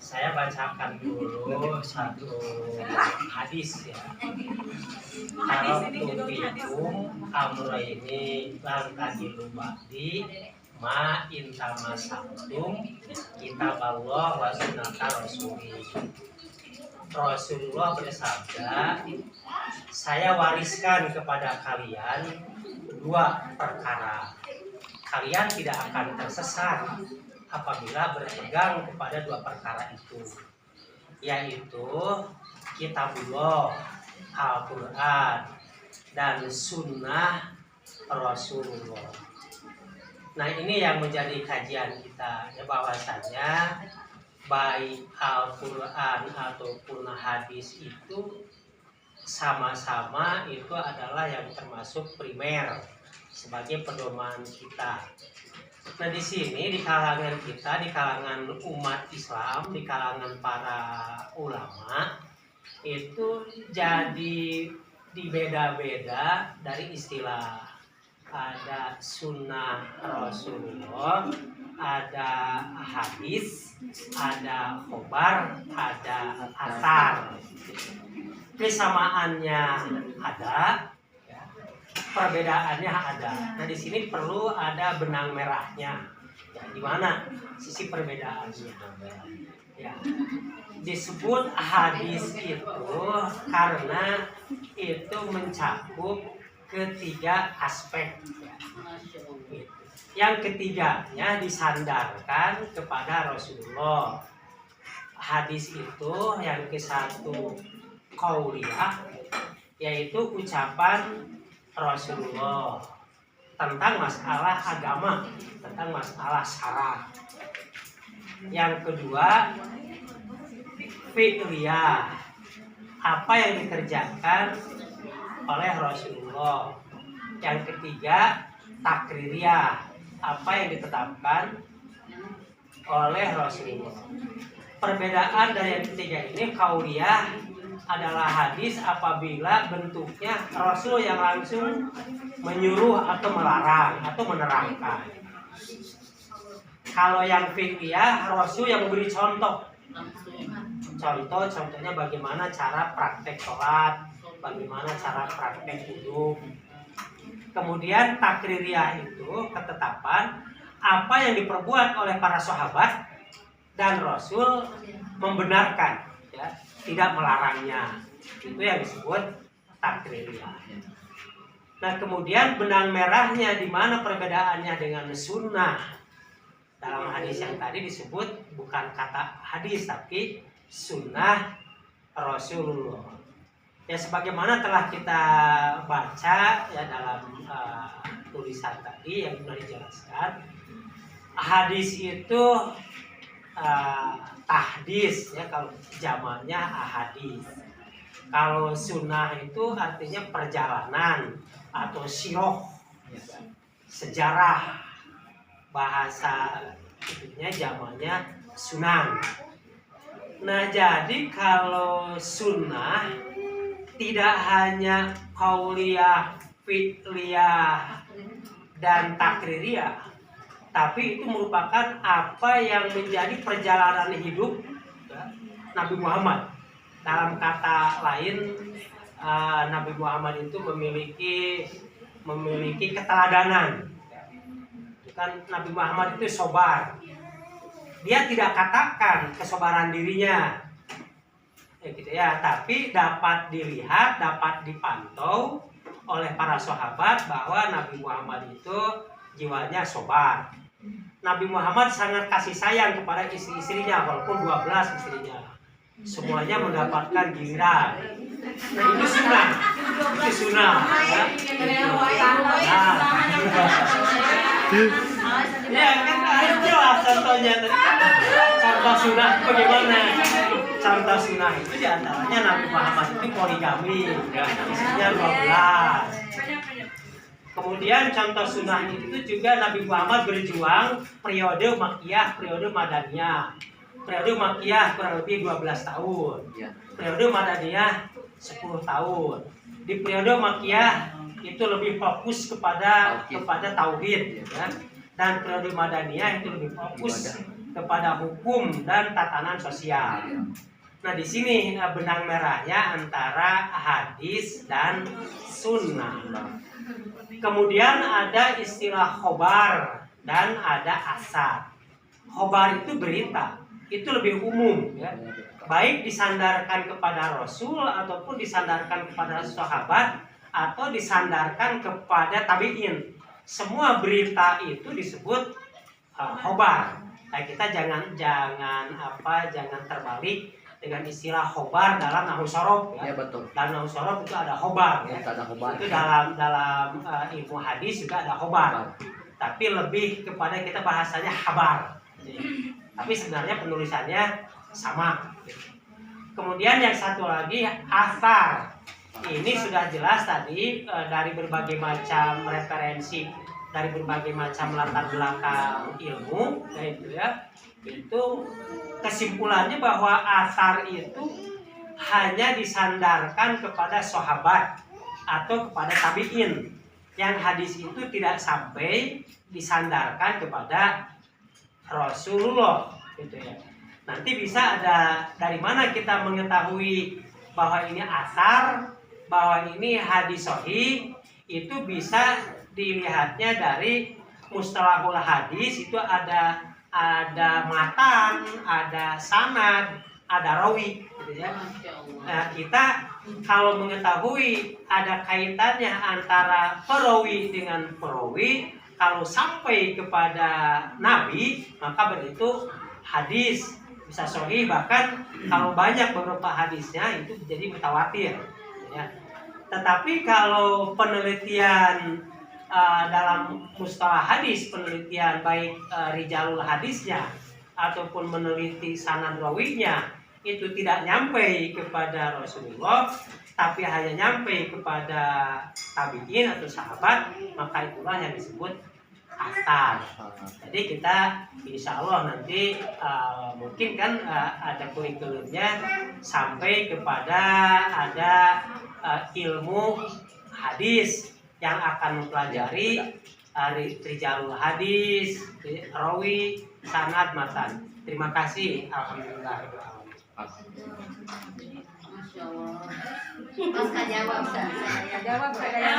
Saya bacakan dulu satu hadis ya. Kalau tufikum amroini lan tadilu ba'di ma intama sabtum kitaballah wa sunnata rasuli. Rasulullah bersabda, saya wariskan kepada kalian dua perkara. Kalian tidak akan tersesat apabila berpegang kepada dua perkara itu, yaitu kitabullah, Al-Quran, dan sunnah Rasulullah. Nah, ini yang menjadi kajian kita, ya, bahwasannya baik Al-Quran ataupun hadis itu sama-sama itu adalah yang termasuk primer sebagai pedoman kita. Nah, di sini di kalangan kita, di kalangan umat Islam, di kalangan para ulama itu jadi dibeda-beda dari istilah. Ada sunnah Rasulullah, ada hadis, ada khobar, ada asar. Kesamaannya ada, perbedaannya ada. Nah, di sini perlu ada benang merahnya. Ya, di mana sisi perbedaannya? Ya, disebut hadis itu karena itu mencakup ketiga aspek. Yang ketiganya disandarkan kepada Rasulullah. Hadis itu yang ke satu qauliyah, yaitu ucapan Rasulullah tentang masalah agama, tentang masalah syara. Yang kedua fi'liyah, apa yang dikerjakan oleh Rasulullah. Yang ketiga takririyah, apa yang ditetapkan oleh Rasulullah. Perbedaan dari yang ketiga ini, qauliyah adalah hadis apabila bentuknya Rasul yang langsung menyuruh atau melarang atau menerangkan. Kalau yang fi'liyah, Rasul yang memberi contoh. Contohnya bagaimana cara praktek sholat, bagaimana cara praktek wudhu. Kemudian takririyah itu ketetapan apa yang diperbuat oleh para sahabat dan Rasul membenarkan, ya, tidak melarangnya. Itu yang disebut takririyah. Nah, kemudian benang merahnya di mana perbedaannya dengan sunnah. Dalam hadis yang tadi disebut bukan kata hadis tapi sunnah Rasulullah. Ya, sebagaimana telah kita baca ya dalam tulisan tadi yang sudah dijelaskan, hadis itu tahdis, ya, kalau zamannya ahadis. Kalau sunnah itu artinya perjalanan atau siroh, ya, sejarah. Bahasa itunya zamannya sunan. Nah, jadi kalau sunnah tidak hanya qauliyah, fi'liyah, dan takririyah, tapi itu merupakan apa yang menjadi perjalanan hidup, ya, Nabi Muhammad. Dalam kata lain, Nabi Muhammad itu memiliki keteladanan. Kan Nabi Muhammad itu sobar. Dia tidak katakan kesobaran dirinya, gitu ya, tapi dapat dilihat, dapat dipantau oleh para sahabat bahwa Nabi Muhammad itu jiwanya sobar. Nabi Muhammad sangat kasih sayang kepada istri-istrinya, walaupun 12 istrinya. Semuanya mendapatkan giliran. Nah, itu sunnah. Itu sunnah, ya. Ya, kan jelas contohnya. Contoh sunnah bagaimana? Contoh sunnah itu diantaranya Nabi Muhammad itu poligami, ya, istrinya 12. Kemudian contoh sunnah itu juga Nabi Muhammad berjuang periode Makkiyah, periode Madaniyah. Periode Makkiyah kurang lebih 12 tahun. Periode Madaniyah 10 tahun. Di periode Makkiyah itu lebih fokus kepada tauhid, ya. Dan periode Madaniyah itu lebih fokus kepada hukum dan tatanan sosial. Nah, di sini benang merahnya antara hadis dan sunnah. Kemudian ada istilah khobar dan ada asar. Khobar itu berita, itu lebih umum ya. Baik disandarkan kepada Rasul ataupun disandarkan kepada sahabat atau disandarkan kepada tabi'in. Semua berita itu disebut khobar. Nah, kita jangan terbalik dengan istilah khobar dalam nahwu sorof ya. Ya betul. Dalam nahwu sorof itu ada khobar ya. Ada khobar. Itu dalam ilmu hadis juga ada khobar. Tapi lebih kepada kita bahasanya habar. Tapi sebenarnya penulisannya sama. Kemudian yang satu lagi asar. Ini sudah jelas tadi dari berbagai macam referensi, dari berbagai macam latar belakang ilmu, itu kesimpulannya bahwa asar itu hanya disandarkan kepada sahabat atau kepada tabi'in. Yang hadis itu tidak sampai disandarkan kepada Rasulullah, gitu ya. Nanti bisa ada dari mana kita mengetahui bahwa ini asar, bahwa ini hadis sahih, itu bisa dilihatnya dari mustalahul hadis. Itu ada matan, ada sanad, ada rawi, gitu ya. Nah, kita kalau mengetahui ada kaitannya antara perawi dengan perawi, kalau sampai kepada Nabi, maka begitu hadis bisa sahih, bahkan kalau banyak beberapa hadisnya itu menjadi mutawatir ya. Tetapi kalau penelitian dalam mustalah hadis, penelitian baik rijalul hadisnya ataupun meneliti sanad rawinya, itu tidak nyampe kepada Rasulullah, tapi hanya nyampe kepada tabi'in atau sahabat, maka itulah yang disebut asar. Jadi kita insya Allah nanti mungkin kan ada kurikulumnya sampai kepada ada ilmu hadis yang akan mempelajari rijalul hadis, rawi, sanad, matan. Terima kasih. Alhamdulillah. Masya Allah. Mas jawab saya. Jawab saya.